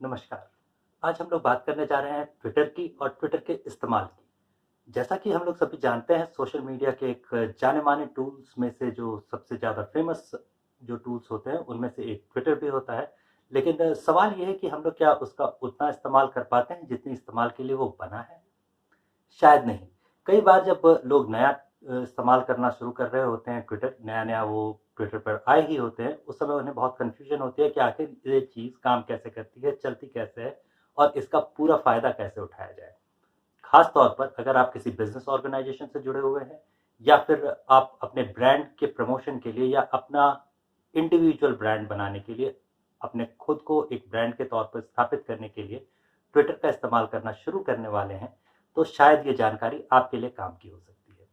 नमस्कार। आज हम लोग बात करने जा रहे हैं ट्विटर की और ट्विटर के इस्तेमाल की। जैसा कि हम लोग सभी जानते हैं, सोशल मीडिया के एक जाने-माने टूल्स में से जो सबसे ज़्यादा फ़ेमस जो टूल्स होते हैं, उनमें से एक ट्विटर भी होता है। लेकिन सवाल ये है कि हम लोग क्या उसका उतना इस्तेमाल कर पाते हैं जितनी इस्तेमाल के लिए वो बना है? शायद नहीं। कई बार जब लोग नया इस्तेमाल करना शुरू कर रहे होते हैं ट्विटर, नया-नया वो ट्विटर पर आए ही होते हैं, उस समय उन्हें बहुत कन्फ्यूज़न होती है कि आखिर ये चीज़ काम कैसे करती है, चलती कैसे है और इसका पूरा फ़ायदा कैसे उठाया जाए। ख़ास तौर पर अगर आप किसी बिज़नेस ऑर्गेनाइज़ेशन से जुड़े हुए हैं या फिर आप अपने ब्रांड के प्रमोशन के लिए या अपना इंडिविजुअल ब्रांड बनाने के लिए, अपने खुद को एक ब्रांड के तौर पर स्थापित करने के लिए ट्विटर का इस्तेमाल करना शुरू करने वाले हैं, तो शायद ये जानकारी आपके लिए काम की हो सकती है।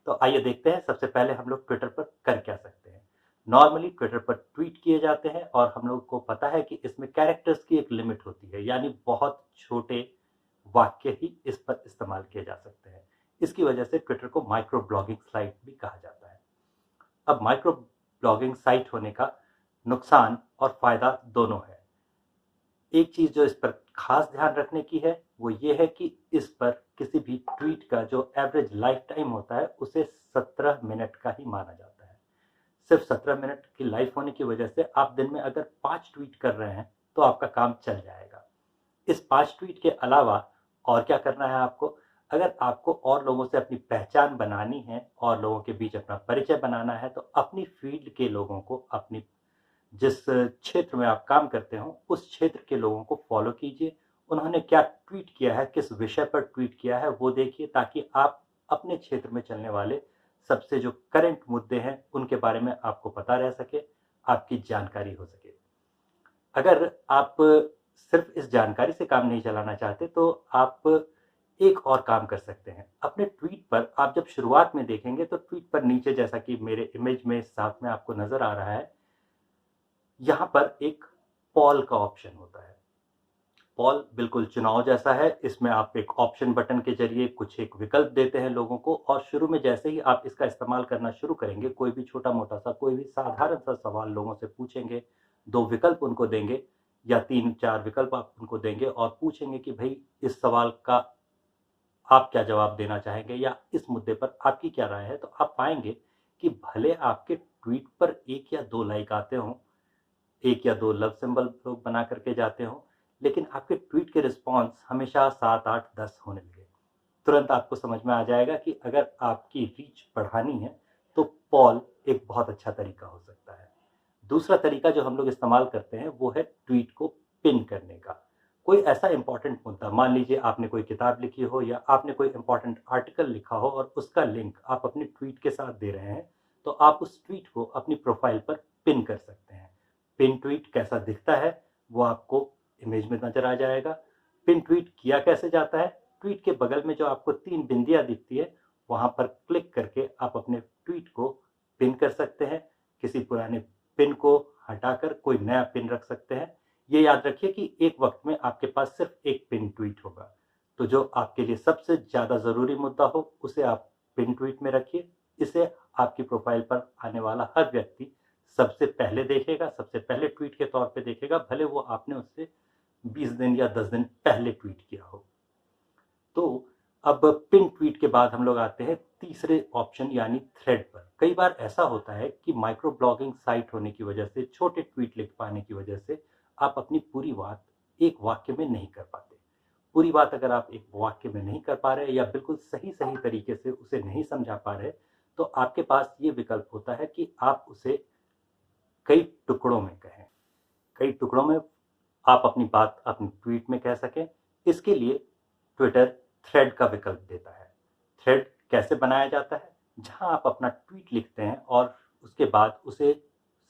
तो आइए देखते हैं सबसे पहले हम लोग ट्विटर पर कर क्या सकते हैं। नॉर्मली ट्विटर पर ट्वीट किए जाते हैं और हम लोग को पता है कि इसमें कैरेक्टर्स की एक लिमिट होती है, यानी बहुत छोटे वाक्य ही इस पर इस्तेमाल किए जा सकते हैं। इसकी वजह से ट्विटर को माइक्रो ब्लॉगिंग साइट भी कहा जाता है। अब माइक्रो ब्लॉगिंग साइट होने का नुकसान और फायदा दोनों है। एक चीज जो इस पर खास ध्यान रखने की है वो ये है कि इस पर किसी भी ट्वीट का जो एवरेज लाइफ टाइम होता है उसे 17 मिनट का ही माना जाता है। सिर्फ 17 मिनट की लाइफ होने की वजह से आप दिन में अगर 5 ट्वीट कर रहे हैं तो आपका काम चल जाएगा। इस 5 ट्वीट के अलावा और क्या करना है आपको? अगर आपको और लोगों से अपनी पहचान बनानी है और लोगों के बीच अपना परिचय बनाना है, तो अपनी फ़ील्ड के लोगों को, अपनी जिस क्षेत्र में आप काम करते हो, उस क्षेत्र के लोगों को फ़ॉलो कीजिए। उन्होंने क्या ट्वीट किया है, किस विषय पर ट्वीट किया है, वो देखिए, ताकि आप अपने क्षेत्र में चलने वाले सबसे जो करंट मुद्दे हैं, उनके बारे में आपको पता रह सके, आपकी जानकारी हो सके। अगर आप सिर्फ इस जानकारी से काम नहीं चलाना चाहते तो आप एक और काम कर सकते हैं। अपने ट्वीट पर आप जब शुरुआत में देखेंगे तो ट्वीट पर नीचे, जैसा कि मेरे इमेज में साथ में आपको नज़र आ रहा है, यहाँ पर एक पॉल का ऑप्शन होता है। पॉल बिल्कुल चुनाव जैसा है। इसमें आप एक ऑप्शन बटन के ज़रिए कुछ एक विकल्प देते हैं लोगों को, और शुरू में जैसे ही आप इसका इस्तेमाल करना शुरू करेंगे, कोई भी छोटा-मोटा सा, कोई भी साधारण सा सवाल लोगों से पूछेंगे, 2 विकल्प उनको देंगे या 3-4 विकल्प आप उनको देंगे और पूछेंगे कि भई इस सवाल का आप क्या जवाब देना चाहेंगे या इस मुद्दे पर आपकी क्या राय है? तो आप पाएँगे कि भले आपके ट्वीट पर 1 या 2 लाइक आते हों, 1 या 2 लव सिंबल लोग बना करके जाते हों, लेकिन आपके ट्वीट के रिस्पॉन्स हमेशा 7, 8, 10 होने लगे। तुरंत आपको समझ में आ जाएगा कि अगर आपकी रीच बढ़ानी है, तो पॉल एक बहुत अच्छा तरीका हो सकता है। दूसरा तरीका जो हम लोग इस्तेमाल करते हैं, वो है ट्वीट को पिन करने का। कोई ऐसा इम्पोर्टेंट मुद्दा, मान लीजिए आपने कोई किताब लिखी हो या आपने कोई इम्पोर्टेंट आर्टिकल लिखा हो और उसका लिंक आप अपने ट्वीट के साथ दे रहे हैं, तो आप उस ट्वीट को अपनी प्रोफाइल पर पिन कर सकते हैं। पिन ट्वीट कैसा दिखता है, वो आपको इमेज में नज़र आ जाएगा। पिन ट्वीट किया कैसे जाता है? ट्वीट के बगल में जो आपको 3 बिंदियाँ दिखती है, वहाँ पर क्लिक करके आप अपने ट्वीट को पिन कर सकते हैं। किसी पुराने पिन को हटाकर कोई नया पिन रख सकते हैं। ये याद रखिए कि एक वक्त में आपके पास सिर्फ एक पिन ट्वीट होगा। तो जो आपके लिए सबसे ज़्यादा ज़रूरी मुद्दा हो, उसे आप पिन ट्वीट में रखिए। इसे आपकी प्रोफाइल पर आने वाला हर व्यक्ति सबसे पहले देखेगा, सबसे पहले ट्वीट के तौर पे देखेगा, भले वो आपने उससे 20 दिन या 10 दिन पहले ट्वीट किया हो। तो अब पिन ट्वीट के बाद हम लोग आते हैं तीसरे ऑप्शन, यानी थ्रेड पर। कई बार ऐसा होता है कि माइक्रो ब्लॉगिंग साइट होने की वजह से, छोटे ट्वीट लिख पाने की वजह से, आप अपनी पूरी बात एक वाक्य में नहीं कर पाते। पूरी बात अगर आप एक वाक्य में नहीं कर पा रहे या बिल्कुल सही-सही तरीके से उसे नहीं समझा पा रहे, तो आपके पास ये विकल्प होता है कि आप उसे कई टुकड़ों में कहें। कई टुकड़ों में आप अपनी बात अपनी ट्वीट में कह सकें। इसके लिए ट्विटर थ्रेड का विकल्प देता है। थ्रेड कैसे बनाया जाता है? जहां आप अपना ट्वीट लिखते हैं और उसके बाद उसे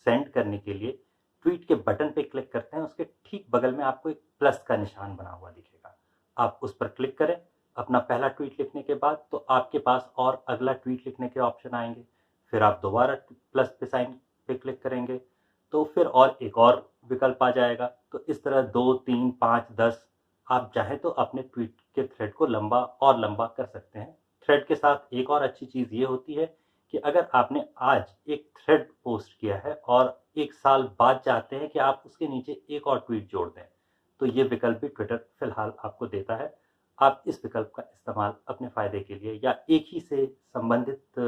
सेंड करने के लिए ट्वीट के बटन पे क्लिक करते हैं, उसके ठीक बगल में आपको एक प्लस का निशान बना हुआ दिखेगा। आप उस पर क्लिक करें अपना पहला ट्वीट लिखने के बाद, तो आपके पास और अगला ट्वीट लिखने के ऑप्शन आएंगे। फिर आप दोबारा प्लस पे साइन पे क्लिक करेंगे, तो फिर और एक और विकल्प आ जाएगा। तो इस तरह 2, 3, 5, 10 आप चाहें तो अपने ट्वीट के थ्रेड को लंबा और लंबा कर सकते हैं। थ्रेड के साथ एक और अच्छी चीज़ ये होती है कि अगर आपने आज एक थ्रेड पोस्ट किया है और 1 साल बाद चाहते हैं कि आप उसके नीचे एक और ट्वीट जोड़ दें, तो ये विकल्प भी ट्विटर फिलहाल आपको देता है। आप इस विकल्प का इस्तेमाल अपने फ़ायदे के लिए या एक ही से संबंधित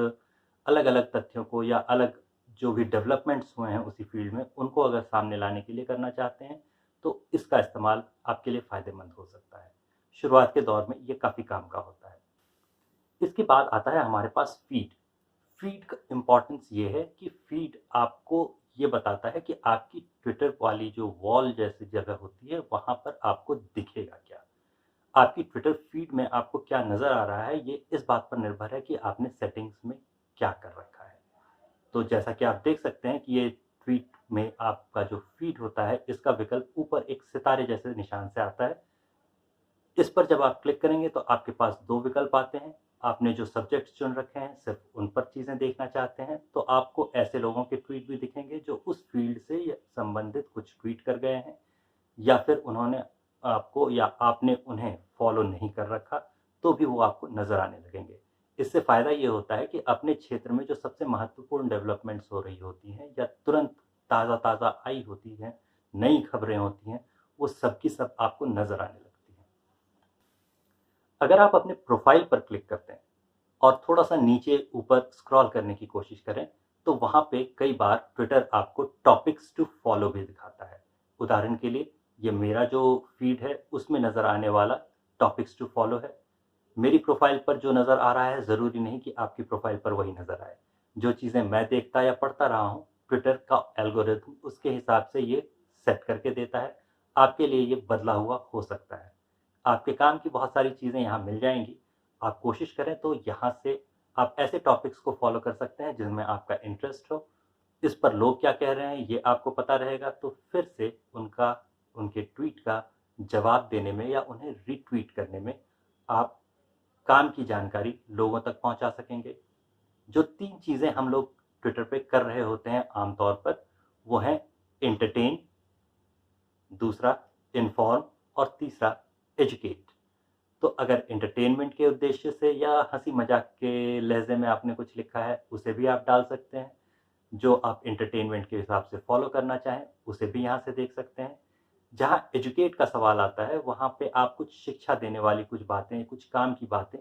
अलग-अलग तथ्यों को या अलग जो भी डेवलपमेंट्स हुए हैं उसी फ़ील्ड में, उनको अगर सामने लाने के लिए करना चाहते हैं, तो इसका इस्तेमाल आपके लिए फ़ायदेमंद हो सकता है। शुरुआत के दौर में ये काफ़ी काम का होता है। इसके बाद आता है हमारे पास फ़ीड। फ़ीड का इम्पोर्टेंस ये है कि फ़ीड आपको ये बताता है कि आपकी ट्विटर वाली जो वॉल जैसी जगह होती है, वहाँ पर आपको दिखेगा क्या? आपकी ट्विटर फ़ीड में आपको क्या नज़र आ रहा है, ये इस बात पर निर्भर है कि आपने सेटिंग्स में क्या कर रखा है। तो जैसा कि आप देख सकते हैं कि ये ट्वीट में आपका जो फ़ीड होता है, इसका विकल्प ऊपर एक सितारे जैसे निशान से आता है। इस पर जब आप क्लिक करेंगे तो आपके पास 2 विकल्प आते हैं। आपने जो सब्जेक्ट्स चुन रखे हैं, सिर्फ़ उन पर चीज़ें देखना चाहते हैं, तो आपको ऐसे लोगों के ट्वीट भी दिखेंगे जो उस फ़ील्ड से या संबंधित कुछ ट्वीट कर गए हैं, या फिर उन्होंने आपको या आपने उन्हें फ़ॉलो नहीं कर रखा, तो भी वो आपको नज़र आने लगेंगे। इससे फ़ायदा ये होता है कि अपने क्षेत्र में जो सबसे महत्वपूर्ण डेवलपमेंट्स हो रही होती हैं या तुरंत ताज़ा-ताज़ा आई होती हैं, नई खबरें होती हैं, वो सब की सब आपको नज़र आने लगती हैं। अगर आप अपने प्रोफ़ाइल पर क्लिक करते हैं और थोड़ा-सा नीचे ऊपर स्क्रॉल करने की कोशिश करें, तो वहाँ पे कई बार ट्विटर आपको टॉपिक्स टू फ़ॉलो भी दिखाता है। उदाहरण के लिए, ये मेरा जो फ़ीड है, उसमें नज़र आने वाला टॉपिक्स टू फ़ॉलो है। मेरी प्रोफ़ाइल पर जो नज़र आ रहा है, ज़रूरी नहीं कि आपकी प्रोफ़ाइल पर वही नज़र आए। जो चीज़ें मैं देखता या पढ़ता रहा हूँ, ट्विटर का एल्गोरिथम उसके हिसाब से ये सेट करके देता है। आपके लिए ये बदला हुआ हो सकता है। आपके काम की बहुत सारी चीज़ें यहाँ मिल जाएँगी। आप कोशिश करें तो यहाँ से आप ऐसे टॉपिक्स को फ़ॉलो कर सकते हैं जिनमें आपका इंटरेस्ट हो। इस पर लोग क्या कह रहे हैं ये आपको पता रहेगा, तो फिर से उनके ट्वीट का जवाब देने में या उन्हें रीट्वीट करने में आप काम की जानकारी लोगों तक पहुँचा सकेंगे। जो 3 चीज़ें हम लोग ट्विटर पे कर रहे होते हैं आम तौर पर, वो हैं एंटरटेन, दूसरा इन्फॉर्म और तीसरा एजुकेट। तो अगर एंटरटेनमेंट के उद्देश्य से या हँसी-मज़ाक के लहज़े में आपने कुछ लिखा है, उसे भी आप डाल सकते हैं। जो आप एंटरटेनमेंट के हिसाब से फ़ॉलो करना चाहें, उसे भी यहाँ से देख सकते हैं। जहाँ एजुकेट का सवाल आता है, वहाँ पे आप कुछ शिक्षा देने वाली कुछ बातें, कुछ काम की बातें,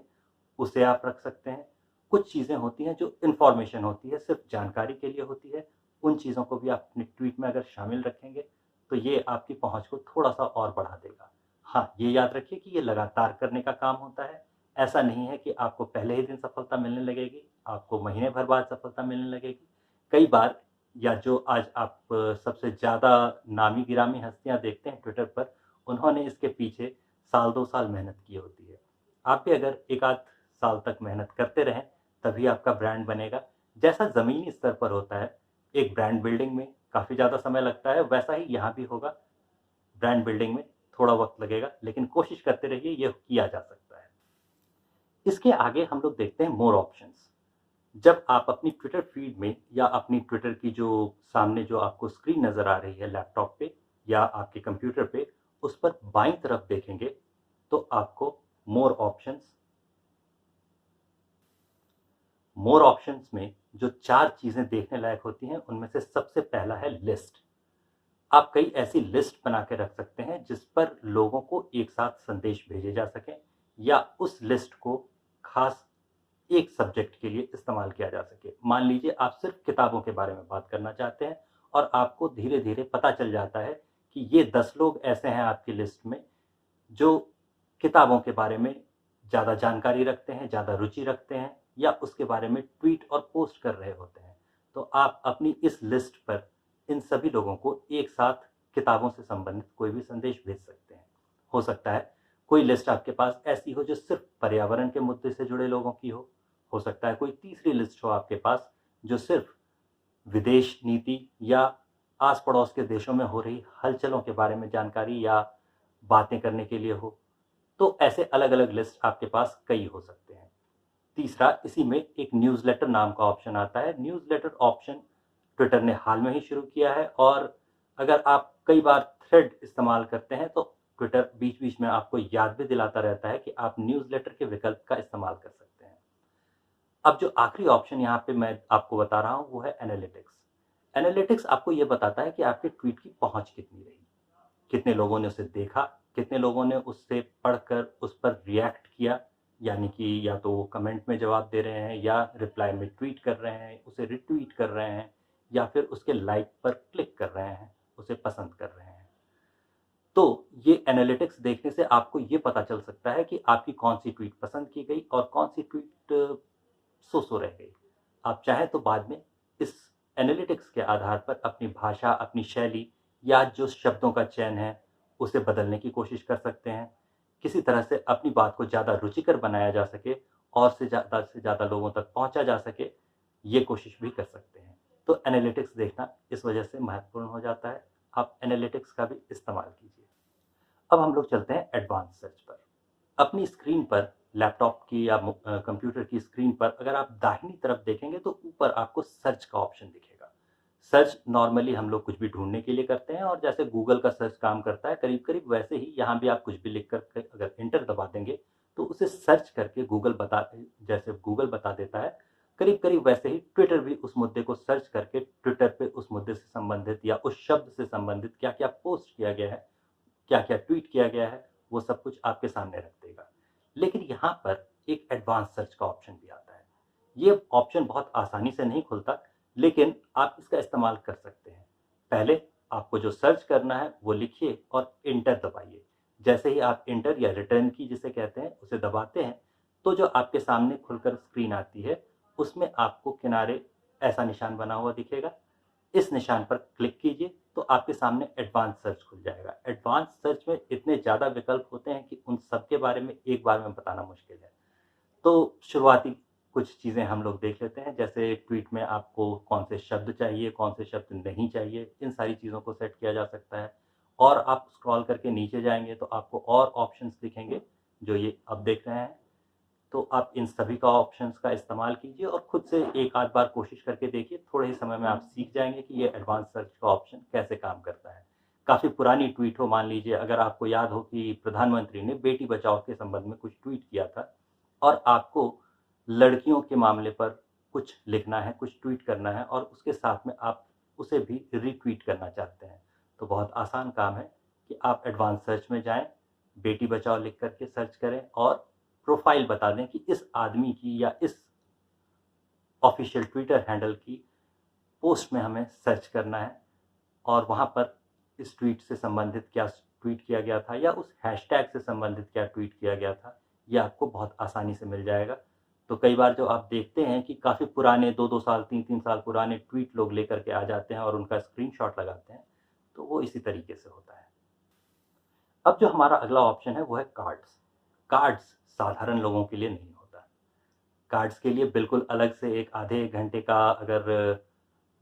उसे आप रख सकते हैं। कुछ चीज़ें होती हैं जो इन्फॉर्मेशन होती है, सिर्फ़ जानकारी के लिए होती है, उन चीज़ों को भी आप अपने ट्वीट में अगर शामिल रखेंगे, तो ये आपकी पहुँच को थोड़ा-सा और बढ़ा देगा। हाँ, ये याद रखिए कि ये लगातार करने का काम होता है। ऐसा नहीं है कि आपको पहले ही दिन सफलता मिलने लगेगी, आपको महीने भर बाद सफलता मिलने लगेगी। कई बार या जो आज आप सबसे ज़्यादा नामी-गिरामी हस्तियाँ देखते हैं ट्विटर पर, उन्होंने इसके पीछे साल 2 साल मेहनत की होती है। आप भी अगर 1 आध साल तक मेहनत करते रहें, तभी आपका ब्रांड बनेगा। जैसा ज़मीनी स्तर पर होता है, एक ब्रांड बिल्डिंग में काफ़ी ज़्यादा समय लगता है, वैसा ही यहाँ भी होगा। ब्रांड बिल्डिंग में थोड़ा वक़्त लगेगा, लेकिन कोशिश करते रहिए, ये किया जा सकता है। इसके आगे हम लोग देखते हैं मोर ऑप्शंस। जब आप अपनी ट्विटर फ़ीड में या अपनी ट्विटर की जो सामने जो आपको स्क्रीन नज़र आ रही है लैपटॉप पे या आपके कंप्यूटर पे, उस पर बाईं तरफ देखेंगे, तो आपको मोर ऑप्शंस मोर ऑप्शंस में जो 4 चीज़ें देखने लायक होती हैं, उनमें से सबसे पहला है लिस्ट। आप कई ऐसी लिस्ट बना के रख सकते हैं जिस पर लोगों को एक साथ संदेश भेजे जा सकें या उस लिस्ट को खास एक सब्जेक्ट के लिए इस्तेमाल किया जा सके। मान लीजिए आप सिर्फ किताबों के बारे में बात करना चाहते हैं और आपको धीरे-धीरे पता चल जाता है कि ये 10 लोग ऐसे हैं आपकी लिस्ट में जो किताबों के बारे में ज़्यादा जानकारी रखते हैं, ज़्यादा रुचि रखते हैं या उसके बारे में ट्वीट और पोस्ट कर रहे होते हैं। तो आप अपनी इस लिस्ट पर इन सभी लोगों को एक साथ किताबों से संबंधित कोई भी संदेश भेज सकते हैं। हो सकता है कोई लिस्ट आपके पास ऐसी हो जो सिर्फ पर्यावरण के मुद्दे से जुड़े लोगों की हो सकता है कोई तीसरी लिस्ट हो आपके पास जो सिर्फ विदेश नीति या आस-पड़ोस के देशों में हो रही हलचलों के बारे में जानकारी या बातें करने के लिए हो। तो ऐसे अलग-अलग लिस्ट आपके पास कई हो सकते हैं। तीसरा, इसी में एक न्यूज़लेटर नाम का ऑप्शन आता है। न्यूज़लेटर ऑप्शन ट्विटर ने हाल में ही शुरू किया है और अगर आप कई बार थ्रेड इस्तेमाल करते हैं तो ट्विटर बीच-बीच में आपको याद भी दिलाता रहता है कि आप न्यूज़लेटर के विकल्प का इस्तेमाल कर सकते हैं। अब जो आखिरी ऑप्शन यहाँ पे मैं आपको बता रहा हूँ वो है एनालिटिक्स। एनालिटिक्स आपको ये बताता है कि आपके ट्वीट की पहुँच कितनी रही। कितने लोगों ने उसे देखा, कितने लोगों ने उससे पढ़कर उस पर रिएक्ट किया, यानी कि या तो वो कमेंट में जवाब दे रहे हैं या रिप्लाई में ट्वीट कर रहे हैं, उसे रिट्वीट कर रहे हैं या फिर उसके लाइक पर क्लिक कर रहे हैं, उसे पसंद कर रहे हैं। तो ये एनालिटिक्स देखने से आपको ये पता चल सकता है कि आपकी कौन सी ट्वीट पसंद की गई और कौन सी ट्वीट सो रह गई। आप चाहें तो बाद में इस एनालिटिक्स के आधार पर अपनी भाषा, अपनी शैली या जो शब्दों का चयन है, उसे बदलने की कोशिश कर सकते हैं। किसी तरह से अपनी बात को ज़्यादा रुचिकर बनाया जा सके और से ज़्यादा लोगों तक पहुँचा जा सके, ये कोशिश भी कर सकते हैं। तो एनालिटिक्स देखना इस वजह से महत्वपूर्ण हो जाता है। आप एनालिटिक्स का भी इस्तेमाल कीजिए। अब हम लोग चलते हैं एडवांस सर्च पर। अपनी स्क्रीन पर, लैपटॉप की या कंप्यूटर की स्क्रीन पर अगर आप दाहिनी तरफ देखेंगे तो ऊपर आपको सर्च का ऑप्शन दिखेगा। सर्च नॉर्मली हम लोग कुछ भी ढूंढने के लिए करते हैं और जैसे गूगल का सर्च काम करता है करीब करीब वैसे ही यहाँ भी आप कुछ भी लिख कर अगर इंटर दबा देंगे तो उसे सर्च करके जैसे गूगल बता देता है, करीब करीब वैसे ही ट्विटर भी उस मुद्दे को सर्च करके ट्विटर पे उस मुद्दे से संबंधित या उस शब्द से संबंधित क्या क्या पोस्ट किया गया है, क्या क्या ट्वीट किया गया है, वो सब कुछ आपके सामने रख देगा। लेकिन यहाँ पर एक एडवांस सर्च का ऑप्शन भी आता है। ये ऑप्शन बहुत आसानी से नहीं खुलता, लेकिन आप इसका इस्तेमाल कर सकते हैं। पहले आपको जो सर्च करना है वो लिखिए और इंटर दबाइए। जैसे ही आप इंटर या रिटर्न की जिसे कहते हैं उसे दबाते हैं तो जो आपके सामने खुलकर स्क्रीन आती है उसमें आपको किनारे ऐसा निशान बना हुआ दिखेगा। इस निशान पर क्लिक कीजिए तो आपके सामने एडवांस सर्च खुल जाएगा। एडवांस सर्च में इतने ज़्यादा विकल्प होते हैं कि उन सब के बारे में एक बार में बताना मुश्किल है। तो शुरुआती कुछ चीज़ें हम लोग देख लेते हैं, जैसे ट्वीट में आपको कौन से शब्द चाहिए, कौन से शब्द नहीं चाहिए, इन सारी चीज़ों को सेट किया जा सकता है। और आप स्क्रॉल करके नीचे जाएँगे तो आपको और ऑप्शंस दिखेंगे, जो ये अब देख रहे हैं। तो आप इन सभी का ऑप्शंस का इस्तेमाल कीजिए और खुद से एक आध बार कोशिश करके देखिए। थोड़े ही समय में आप सीख जाएँगे कि ये एडवांस सर्च का ऑप्शन कैसे काम करता है। काफ़ी पुरानी ट्वीट हो, मान लीजिए अगर आपको याद हो कि प्रधानमंत्री ने बेटी बचाओ के संबंध में कुछ ट्वीट किया था और आपको लड़कियों के मामले पर कुछ लिखना है, कुछ ट्वीट करना है और उसके साथ में आप उसे भी रीट्वीट करना चाहते हैं। तो बहुत आसान काम है कि आप एडवांस सर्च में जाएँ, बेटी बचाओ लिख कर के सर्च करें और प्रोफ़ाइल बता दें कि इस आदमी की या इस ऑफ़िशियल ट्विटर हैंडल की पोस्ट में हमें सर्च करना है और वहाँ पर इस ट्वीट से संबंधित क्या ट्वीट किया गया था या उस हैशटैग से संबंधित क्या ट्वीट किया गया था, ये आपको बहुत आसानी से मिल जाएगा। तो कई बार जो आप देखते हैं कि काफ़ी पुराने 2-2 साल, 3-3 साल पुराने ट्वीट लोग लेकर के आ जाते हैं और उनका स्क्रीनशॉट लगाते हैं, तो वो इसी तरीके से होता है। अब जो हमारा अगला ऑप्शन है वो है कार्ड्स। कार्ड्स साधारण लोगों के लिए नहीं होता। कार्ड्स के लिए बिल्कुल अलग से एक आधे 1 घंटे का अगर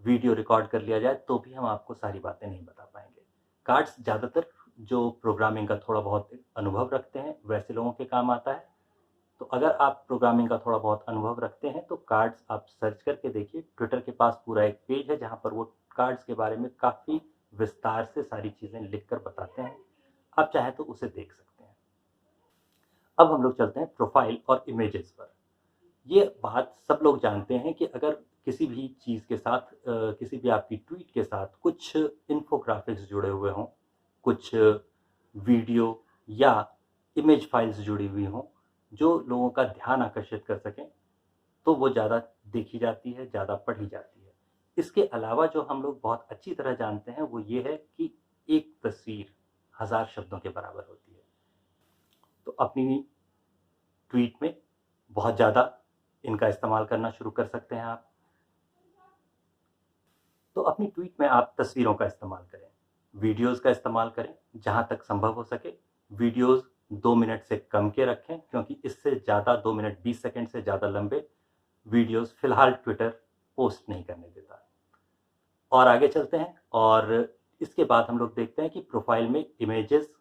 वीडियो रिकॉर्ड कर लिया जाए तो भी हम आपको सारी बातें नहीं बता पाएँगे। कार्ड्स ज़्यादातर जो प्रोग्रामिंग का थोड़ा बहुत अनुभव रखते हैं, वैसे लोगों के काम आता है। तो अगर आप प्रोग्रामिंग का थोड़ा बहुत अनुभव रखते हैं तो कार्ड्स आप सर्च करके देखिए। ट्विटर के पास पूरा एक पेज है जहाँ पर वो कार्ड्स के बारे में काफ़ी विस्तार से सारी चीज़ें लिख कर बताते हैं। आप चाहें तो उसे देख सकते हैं। अब हम लोग चलते हैं प्रोफ़ाइल और इमेजेस पर। ये बात सब लोग जानते हैं कि अगर किसी भी चीज़ के साथ किसी भी आपकी ट्वीट के साथ कुछ इन्फोग्राफिक्स जुड़े हुए हों, कुछ वीडियो या इमेज फाइल्स जुड़ी हुई हों, जो लोगों का ध्यान आकर्षित कर सकें, तो वो ज़्यादा देखी जाती है, ज़्यादा पढ़ी जाती है। इसके अलावा जो हम लोग बहुत अच्छी तरह जानते हैं वो ये है कि एक तस्वीर 1000 शब्दों के बराबर होती है। तो अपनी ट्वीट में बहुत ज़्यादा इनका इस्तेमाल करना शुरू कर सकते हैं आप। तो अपनी ट्वीट में आप तस्वीरों का इस्तेमाल करें, वीडियोज़ का इस्तेमाल करें, जहाँ तक संभव हो सके। वीडियोज़ 2 मिनट से कम के रखें क्योंकि इससे ज़्यादा 2 मिनट 20 सेकंड से ज़्यादा लंबे वीडियोज़ फ़िलहाल ट्विटर पोस्ट नहीं करने देता। और आगे चलते हैं और इसके बाद हम लोग देखते हैं कि प्रोफ़ाइल में इमेजेस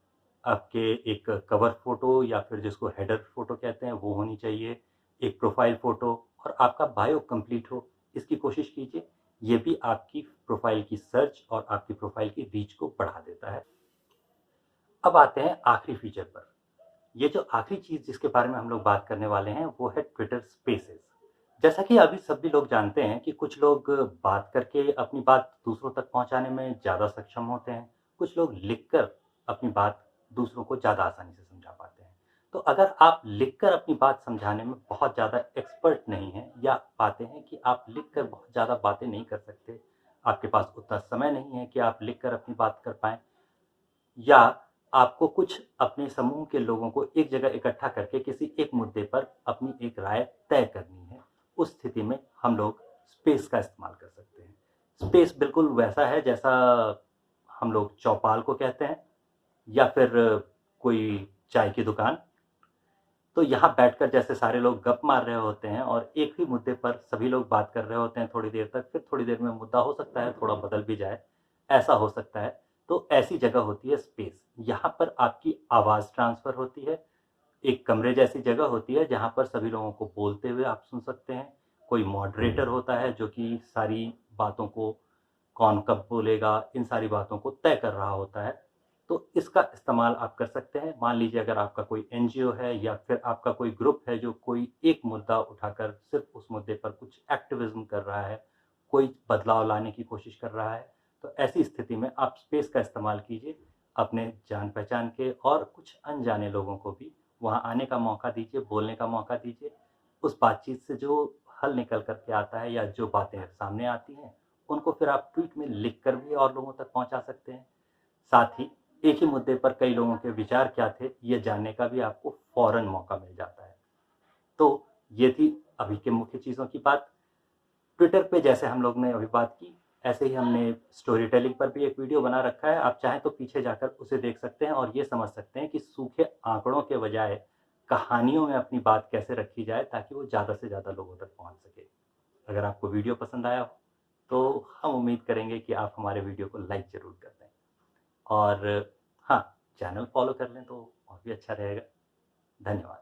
आपके एक कवर फ़ोटो या फिर जिसको हेडर फ़ोटो कहते हैं वो होनी चाहिए, एक प्रोफ़ाइल फ़ोटो और आपका बायो कंप्लीट हो, इसकी कोशिश कीजिए। ये भी आपकी प्रोफ़ाइल की सर्च और आपकी प्रोफ़ाइल की रीच को बढ़ा देता है। अब आते हैं आखिरी फीचर पर। ये जो आखिरी चीज़ जिसके बारे में हम लोग बात करने वाले हैं वो है ट्विटर स्पेसेस। जैसा कि अभी सभी लोग जानते हैं कि कुछ लोग बात करके अपनी बात दूसरों तक पहुंचाने में ज़्यादा सक्षम होते हैं, कुछ लोग लिखकर अपनी बात दूसरों को ज़्यादा आसानी से समझा पाते हैं। तो अगर आप लिखकर अपनी बात समझाने में बहुत ज़्यादा एक्सपर्ट नहीं हैं या पाते हैं कि आप लिखकर बहुत ज़्यादा बातें नहीं कर सकते, आपके पास उतना समय नहीं है कि आप लिखकर अपनी बात कर पाएँ, या आपको कुछ अपने समूह के लोगों को एक जगह इकट्ठा करके किसी एक मुद्दे पर अपनी एक राय तय करनी है, उस स्थिति में हम लोग स्पेस का इस्तेमाल कर सकते हैं। स्पेस बिल्कुल वैसा है जैसा हम लोग चौपाल को कहते हैं या फिर कोई चाय की दुकान। तो यहाँ बैठकर जैसे सारे लोग गप मार रहे होते हैं और एक ही मुद्दे पर सभी लोग बात कर रहे होते हैं थोड़ी देर तक, फिर थोड़ी देर में मुद्दा हो सकता है थोड़ा बदल भी जाए, ऐसा हो सकता है। तो ऐसी जगह होती है स्पेस। यहाँ पर आपकी आवाज़ ट्रांसफ़र होती है, एक कमरे जैसी जगह होती है जहाँ पर सभी लोगों को बोलते हुए आप सुन सकते हैं। कोई मॉडरेटर होता है जो कि सारी बातों को, कौन कब बोलेगा, इन सारी बातों को तय कर रहा होता है। तो इसका इस्तेमाल आप कर सकते हैं। मान लीजिए अगर आपका कोई एनजीओ है या फिर आपका कोई ग्रुप है जो कोई एक मुद्दा उठाकर सिर्फ़ उस मुद्दे पर कुछ एक्टिविज़्म कर रहा है, कोई बदलाव लाने की कोशिश कर रहा है, तो ऐसी स्थिति में आप स्पेस का इस्तेमाल कीजिए। अपने जान-पहचान के और कुछ अनजाने लोगों को भी वहाँ आने का मौका दीजिए, बोलने का मौका दीजिए। उस बातचीत से जो हल निकल कर के आता है या जो बातें सामने आती हैं, उनको फिर आप ट्वीट में लिख कर भी और लोगों तक पहुँचा सकते हैं। साथ ही एक ही मुद्दे पर कई लोगों के विचार क्या थे, ये जानने का भी आपको फ़ौरन मौका मिल जाता है। तो ये थी अभी के मुख्य चीज़ों की बात। ट्विटर पे जैसे हम लोग ने अभी बात की, ऐसे ही हमने स्टोरी टेलिंग पर भी एक वीडियो बना रखा है। आप चाहें तो पीछे जाकर उसे देख सकते हैं और ये समझ सकते हैं कि सूखे आंकड़ों के बजाय कहानियों में अपनी बात कैसे रखी जाए ताकि वो ज़्यादा से ज़्यादा लोगों तक पहुँच सके। अगर आपको वीडियो पसंद आया हो, तो हम उम्मीद करेंगे कि आप हमारे वीडियो को लाइक ज़रूर कर दें और हाँ, चैनल फ़ॉलो कर लें तो और भी अच्छा रहेगा। धन्यवाद।